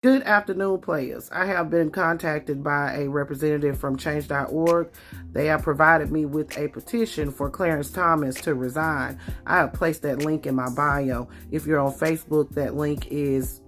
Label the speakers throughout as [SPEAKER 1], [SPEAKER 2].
[SPEAKER 1] Good afternoon, players. I have been contacted by a representative from change.org. They have provided me with a petition for Clarence Thomas to resign. I have placed that link in my bio. If you're on Facebook, that link is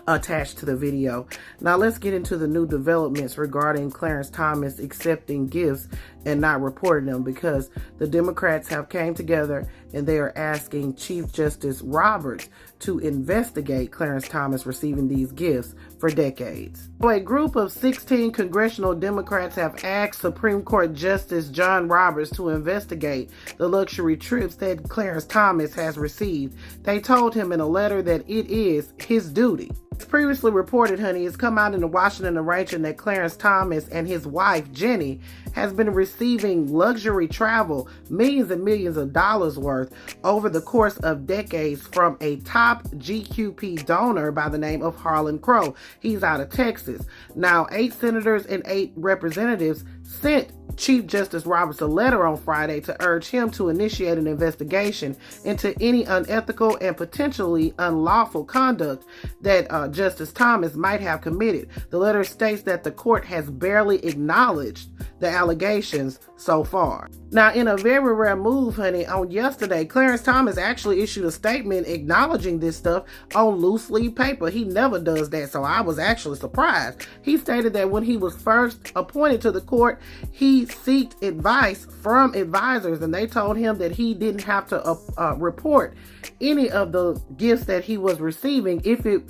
[SPEAKER 1] attached to the video. Now let's get into the new developments regarding Clarence Thomas accepting gifts and not reporting them, because the Democrats have came together and they are asking Chief Justice Roberts to investigate Clarence Thomas receiving these gifts for decades. So a group of 16 congressional Democrats have asked Supreme Court Justice John Roberts to investigate the luxury trips that Clarence Thomas has received. They told him in a letter that it is his duty. It's previously reported, it's come out in the Washington Arrangement that Clarence Thomas and his wife, Jenny, has been receiving luxury travel, millions and millions of dollars worth, over the course of decades from a top GQP donor by the name of Harlan Crow. He's out of Texas. Now, 8 senators and 8 representatives sent Chief Justice Roberts a letter on Friday to urge him to initiate an investigation into any unethical and potentially unlawful conduct that Justice Thomas might have committed. The letter states that the court has barely acknowledged the allegations so far. Now, in a very rare move, on yesterday, Clarence Thomas actually issued a statement acknowledging this stuff on loose leaf paper. He never does that, so I was actually surprised. He stated that when he was first appointed to the court, he sought advice from advisors, and they told him that he didn't have to report any of the gifts that he was receiving if it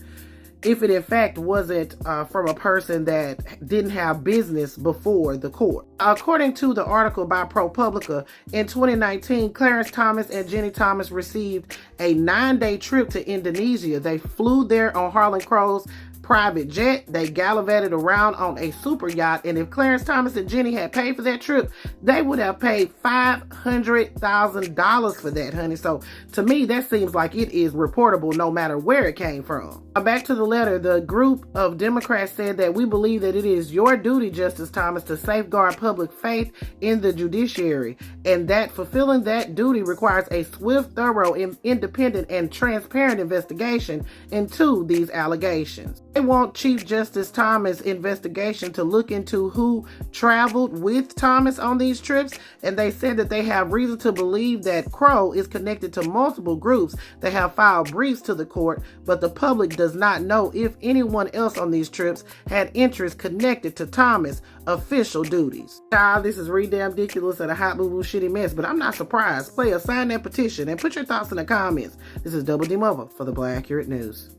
[SPEAKER 1] in fact wasn't from a person that didn't have business before the court. According to the article by ProPublica, in 2019, Clarence Thomas and Jenny Thomas received a 9-day trip to Indonesia. They flew there on Harlan Crow's private jet. They gallivanted around on a super yacht, and if Clarence Thomas and Jenny had paid for that trip, they would have paid $500,000 for that, So to me, that seems like it is reportable no matter where it came from. Back to the letter, the group of Democrats said that we believe that it is your duty, Justice Thomas, to safeguard public faith in the judiciary, and that fulfilling that duty requires a swift, thorough, independent, and transparent investigation into these allegations. They want Chief Justice Thomas' investigation to look into who traveled with Thomas on these trips, and they said that they have reason to believe that Crow is connected to multiple groups that have filed briefs to the court, but the public does not know if anyone else on these trips had interest connected to Thomas' official duties. Child, this is ridiculous and a hot boo boo shitty mess, but I'm not surprised. Sign that petition and put your thoughts in the comments. This is Double D Mother for the Black Accurate News.